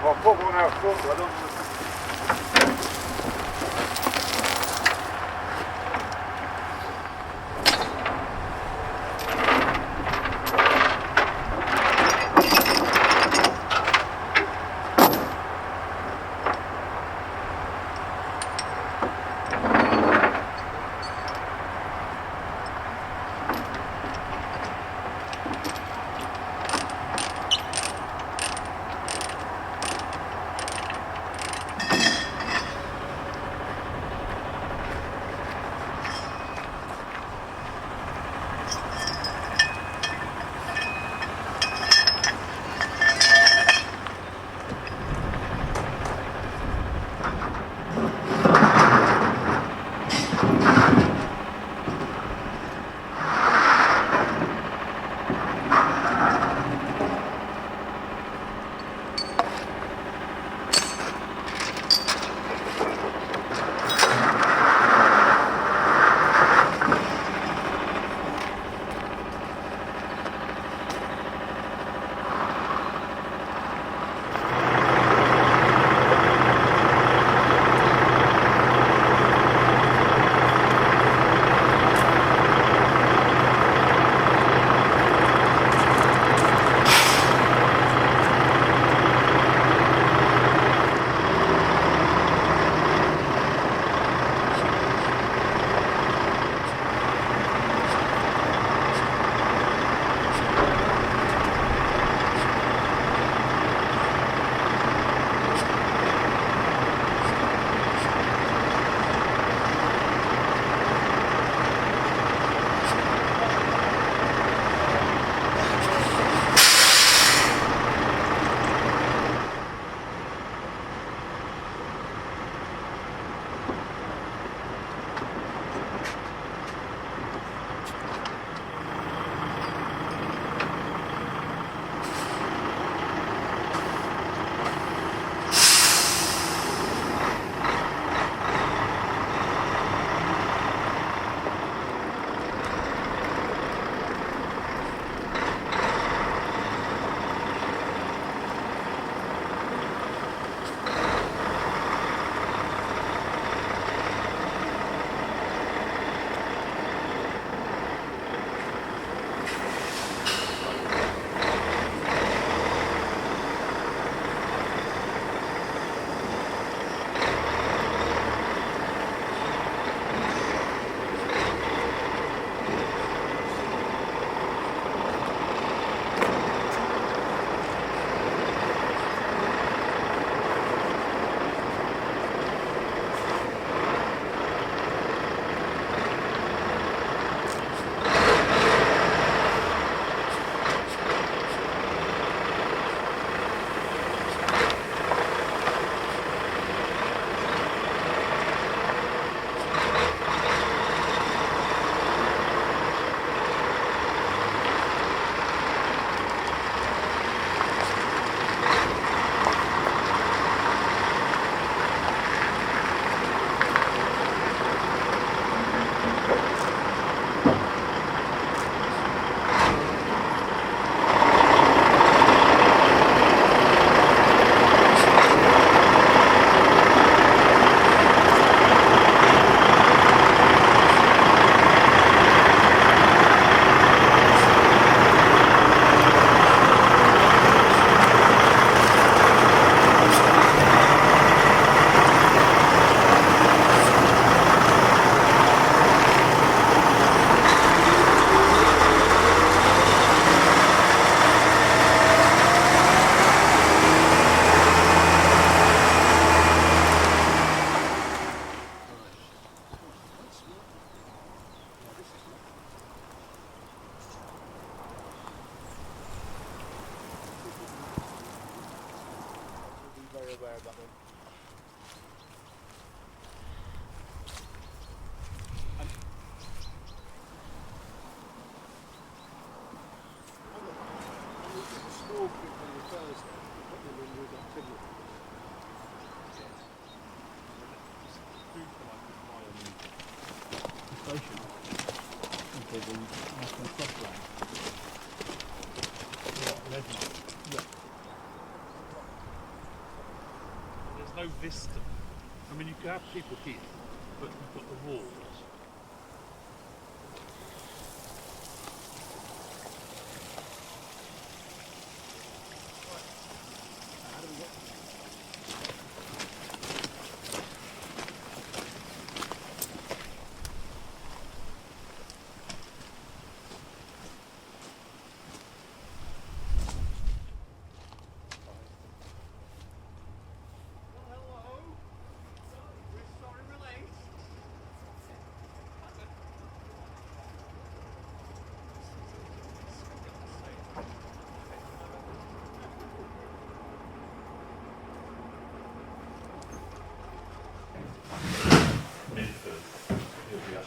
Ho poco nel fondo, station into the National Cross line. Yeah. There's no vista. I mean, you could have people here, but you've got the walls.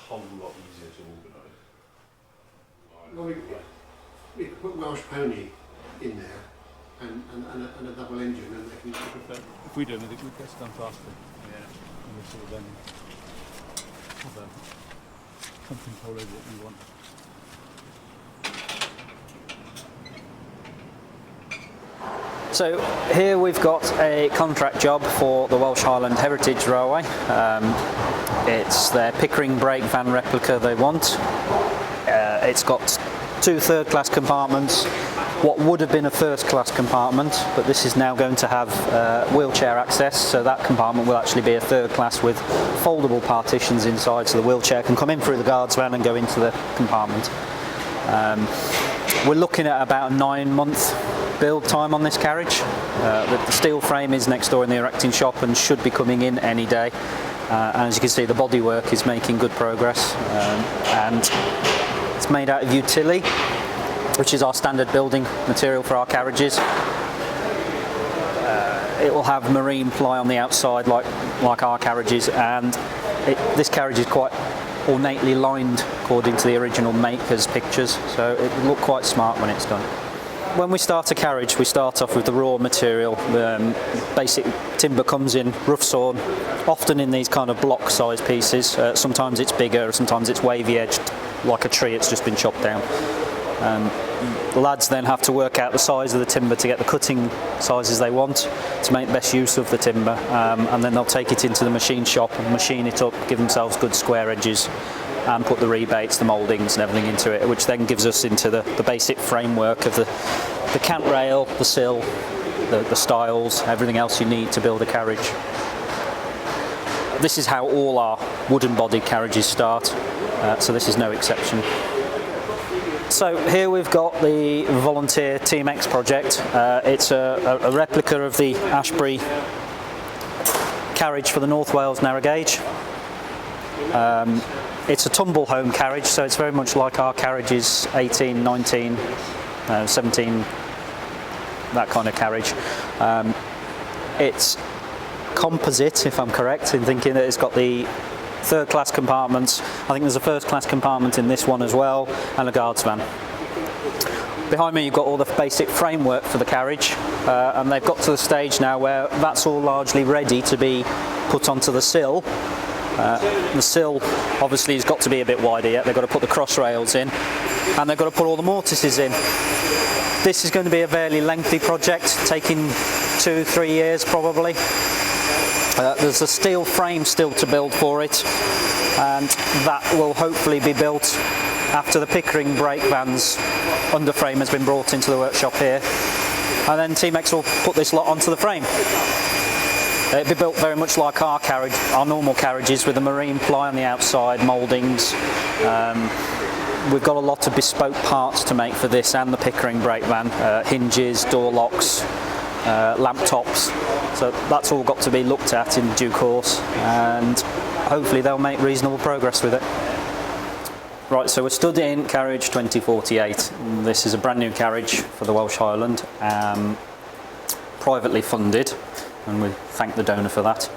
Whole lot easier to organise. Well, we could put Welsh pony in there and a double engine, and they can. If we do anything, we get done faster. Yeah. And we'll sort of then have something told over what we want. So here we've got a contract job for the Welsh Highland Heritage Railway. It's their Pickering brake van replica they want. It's got 2 third-class compartments, what would have been a first-class compartment, but this is now going to have wheelchair access, so that compartment will actually be a third class with foldable partitions inside, so the wheelchair can come in through the guards van and go into the compartment. We're looking at about a 9-month build time on this carriage. The steel frame is next door in the erecting shop and should be coming in any day. And as you can see, the bodywork is making good progress, and it's made out of utility, which is our standard building material for our carriages. It will have marine ply on the outside like our carriages, and this carriage is quite ornately lined according to the original maker's pictures, so it will look quite smart when it's done. When we start a carriage, we start off with the raw material. Basic timber comes in rough sawn, often in these kind of block size pieces. Sometimes it's bigger, sometimes it's wavy edged, like a tree it's just been chopped down. The lads then have to work out the size of the timber to get the cutting sizes they want to make best use of the timber, and then they'll take it into the machine shop and machine it up, give themselves good square edges, and put the rebates, the mouldings and everything into it, which then gives us into the basic framework of the cant rail, the sill, the stiles, everything else you need to build a carriage. This is how all our wooden bodied carriages start, so this is no exception. So here we've got the volunteer Team X project. It's a replica of the Ashbury carriage for the North Wales narrow gauge. It's a tumble home carriage, so it's very much like our carriages, 18, 19, 17, that kind of carriage. It's composite, if I'm correct in thinking that it's got the third class compartments. I think there's a first class compartment in this one as well, and a guards van. Behind me you've got all the basic framework for the carriage, and they've got to the stage now where that's all largely ready to be put onto the sill. The sill obviously has got to be a bit wider yet. They've got to put the cross rails in, and they've got to put all the mortises in. This is going to be a fairly lengthy project, taking 2-3 years probably. There's a steel frame still to build for it, and that will hopefully be built after the Pickering brake van's underframe has been brought into the workshop here, and then Team X will put this lot onto the frame. It'll be built very much like our carriage, our normal carriages, with the marine ply on the outside, mouldings. We've got a lot of bespoke parts to make for this and the Pickering brake van, hinges, door locks, lamp tops. So that's all got to be looked at in due course, and hopefully they'll make reasonable progress with it. Right, so we're stood in carriage 2048. This is a brand new carriage for the Welsh Highland, privately funded, and we thank the donor for that.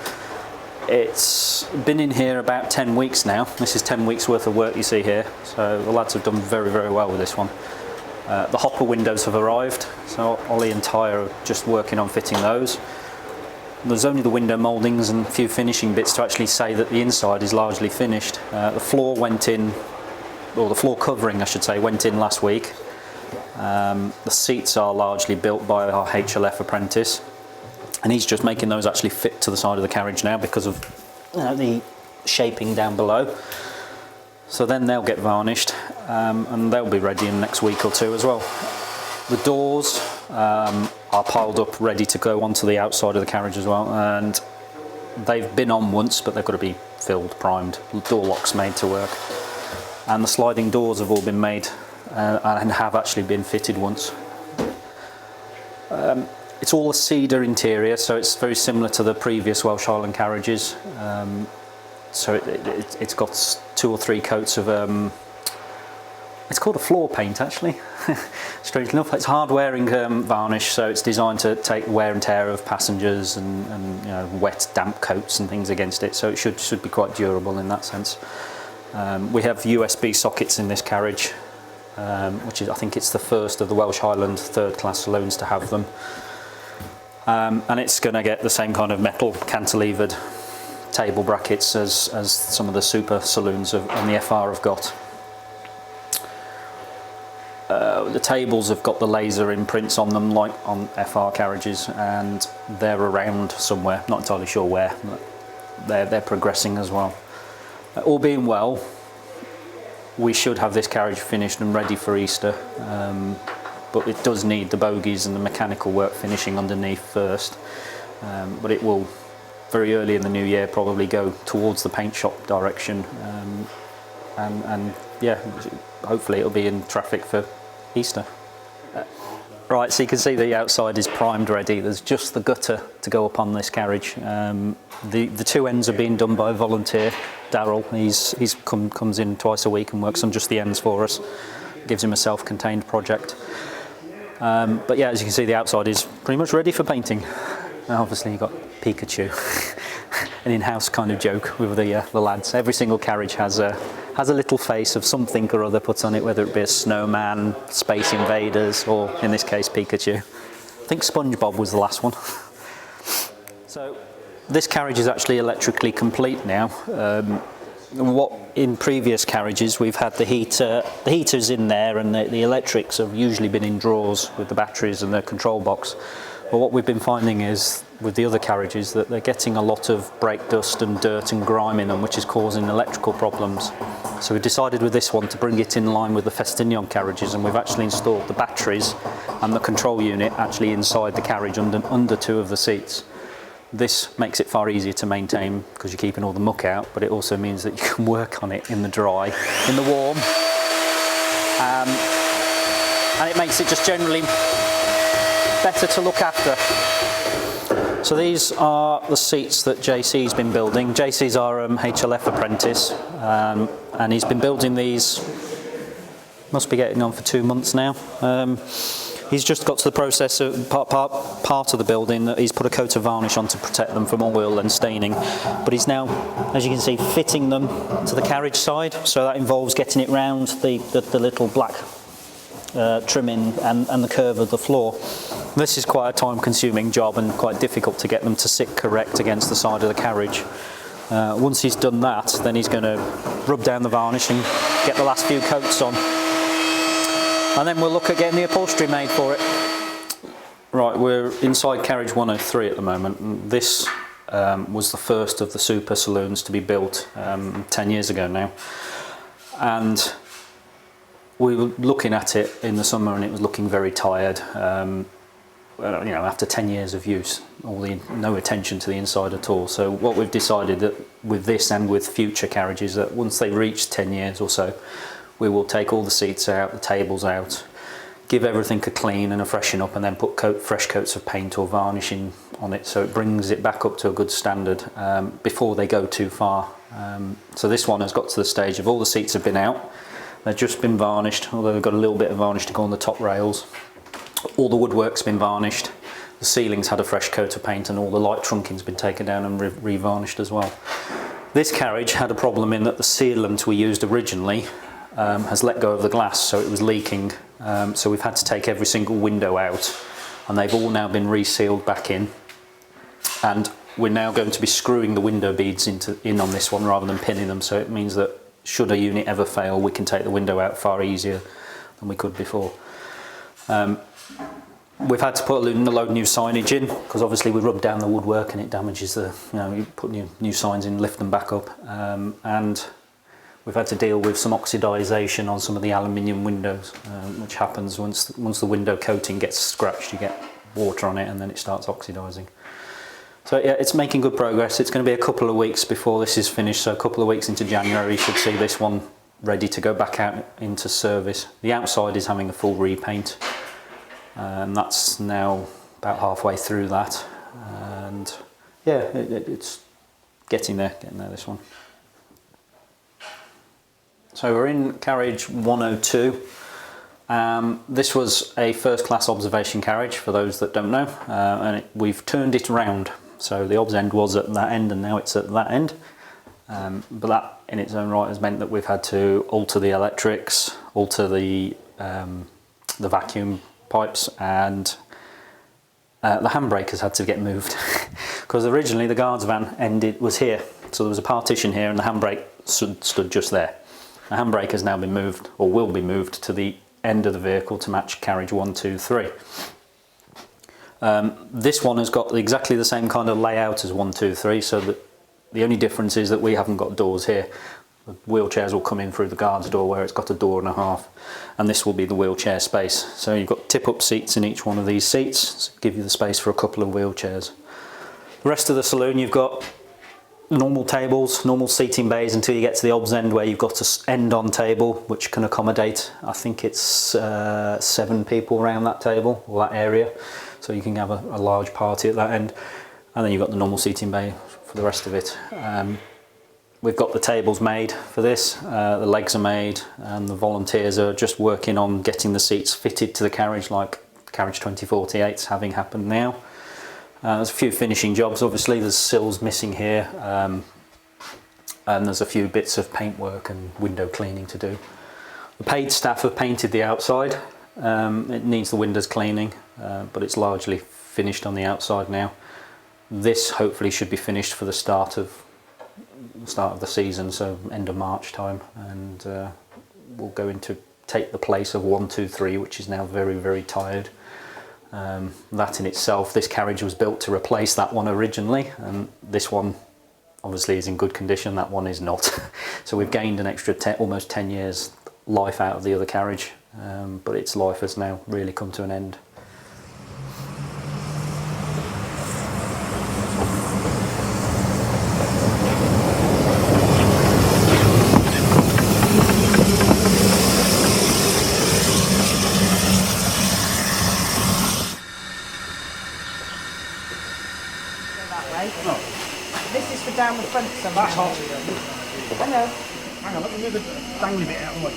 It's been in here about 10 weeks now. This is 10 weeks worth of work you see here, so the lads have done very, very well with this one. The hopper windows have arrived, so Ollie and Ty are just working on fitting those. there's only the window mouldings and a few finishing bits to actually say that the inside is largely finished. The floor went in, or the floor covering I should say, went in last week. The seats are largely built by our HLF apprentice, and he's just making those actually fit to the side of the carriage now because of the shaping down below. So then they'll get varnished, and they'll be ready in the next week or two as well. The doors are piled up ready to go onto the outside of the carriage as well, and they've been on once, but they've got to be filled, primed, door locks made to work, and the sliding doors have all been made and have actually been fitted once. It's all a cedar interior, so it's very similar to the previous Welsh Highland carriages. So it's got 2 or 3 coats of it's called a floor paint actually. Strangely enough, it's hard wearing varnish, so it's designed to take wear and tear of passengers and wet damp coats and things against it, so it should be quite durable in that sense. We have USB sockets in this carriage, which is, I think it's the first of the Welsh Highland 3rd class saloons to have them, and it's going to get the same kind of metal cantilevered table brackets as some of the super saloons on the FR have got. The tables have got the laser imprints on them like on FR carriages, and they're around somewhere, not entirely sure where, but they're progressing as well. All being well, we should have this carriage finished and ready for Easter, but it does need the bogies and the mechanical work finishing underneath first, but it will very early in the new year probably go towards the paint shop direction, and yeah, hopefully it'll be in traffic for Easter. Right, so you can see the outside is primed ready. There's just the gutter to go up on this carriage. The 2 ends are being done by a volunteer, Darryl. He's comes in twice a week and works on just the ends for us. Gives him a self-contained project. But yeah, as you can see, the outside is pretty much ready for painting. And obviously you've got Pikachu, an in-house kind of joke with the lads. Every single carriage has a little face of something or other put on it, whether it be a snowman, Space Invaders, or in this case Pikachu. I think SpongeBob was the last one. So this carriage is actually electrically complete now. What in previous carriages we've had the heaters in there, and the electrics have usually been in drawers with the batteries and the control box. But what we've been finding is with the other carriages that they're getting a lot of brake dust and dirt and grime in them, which is causing electrical problems. So we decided with this one to bring it in line with the Festignon carriages, and we've actually installed the batteries and the control unit actually inside the carriage under 2 of the seats. This makes it far easier to maintain because you're keeping all the muck out, but it also means that you can work on it in the dry, in the warm, and it makes it just generally better to look after. So these are the seats that JC's been building. JC's our HLF apprentice, and he's been building these, must be getting on for 2 months now. He's just got to the process of part of the building that he's put a coat of varnish on to protect them from oil and staining, but he's now, as you can see, fitting them to the carriage side, so that involves getting it round the little black trimming and the curve of the floor. This is quite a time-consuming job and quite difficult to get them to sit correct against the side of the carriage. Once he's done that, then he's going to rub down the varnish and get the last few coats on, and then we'll look at getting the upholstery made for it. Right, we're inside carriage 103 at the moment, and this was the first of the super saloons to be built 10 years ago now, and we were looking at it in the summer and it was looking very tired. After 10 years of use, no attention to the inside at all. So what we've decided that with this and with future carriages, that once they reach 10 years or so, we will take all the seats out, the tables out, give everything a clean and a freshen up, and then put fresh coats of paint or varnishing on it, so it brings it back up to a good standard before they go too far. So this one has got to the stage of all the seats have been out. They've just been varnished, although they've got a little bit of varnish to go on the top rails. All the woodwork's been varnished, the ceiling's had a fresh coat of paint, and all the light trunking's been taken down and re-varnished as well. This carriage had a problem in that the sealant we used originally has let go of the glass, so it was leaking. So we've had to take every single window out, and they've all now been resealed back in. And we're now going to be screwing the window beads in on this one rather than pinning them, so it means that should a unit ever fail, we can take the window out far easier than we could before. We've had to put a load of new signage in because obviously we rub down the woodwork and it damages the, you put new signs in, lift them back up, and we've had to deal with some oxidisation on some of the aluminium windows, which happens once the window coating gets scratched. You get water on it and then it starts oxidising. So yeah, it's making good progress. It's going to be a couple of weeks before this is finished, so a couple of weeks into January you should see this one ready to go back out into service. The outside is having a full repaint, and that's now about halfway through that, and yeah, it's getting there, this one. So we're in carriage 102. This was a first class observation carriage for those that don't know, and we've turned it round. So the obs end was at that end and now it's at that end, but that in its own right has meant that we've had to alter the electrics, alter the vacuum pipes, and the handbrake has had to get moved because originally the guards van was here, so there was a partition here and the handbrake stood just there. The handbrake has now been moved, or will be moved, to the end of the vehicle to match carriage 1, 2, 3. This one has got exactly the same kind of layout as 1, 2, 3, so that the only difference is that we haven't got doors here. The wheelchairs will come in through the guard's door where it's got a door and a half, and this will be the wheelchair space. So you've got tip-up seats in each one of these seats to give you the space for a couple of wheelchairs. The rest of the saloon, you've got normal tables, normal seating bays until you get to the obs end where you've got an end-on table which can accommodate, I think it's 7 people around that table or that area, so you can have a large party at that end, and then you've got the normal seating bay for the rest of it. We've got the tables made for this, the legs are made, and the volunteers are just working on getting the seats fitted to the carriage like carriage 2048's having happened now. There's a few finishing jobs, obviously there's sills missing here, and there's a few bits of paintwork and window cleaning to do. The paid staff have painted the outside. It needs the windows cleaning, but it's largely finished on the outside now. This hopefully should be finished for the start of the season, so end of March time, and will go into take the place of 1, 2, 3, which is now very, very tired. That in itself, this carriage was built to replace that one originally, and this one obviously is in good condition, that one is not. So we've gained an extra almost 10 years life out of the other carriage, but its life has now really come to an end. This is for down the front somewhere. That's hot. I know. Hang on, let me move the dangly bit out of the way.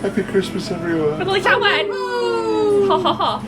Happy Christmas, everyone. Bybl llawen! Ho ho ho!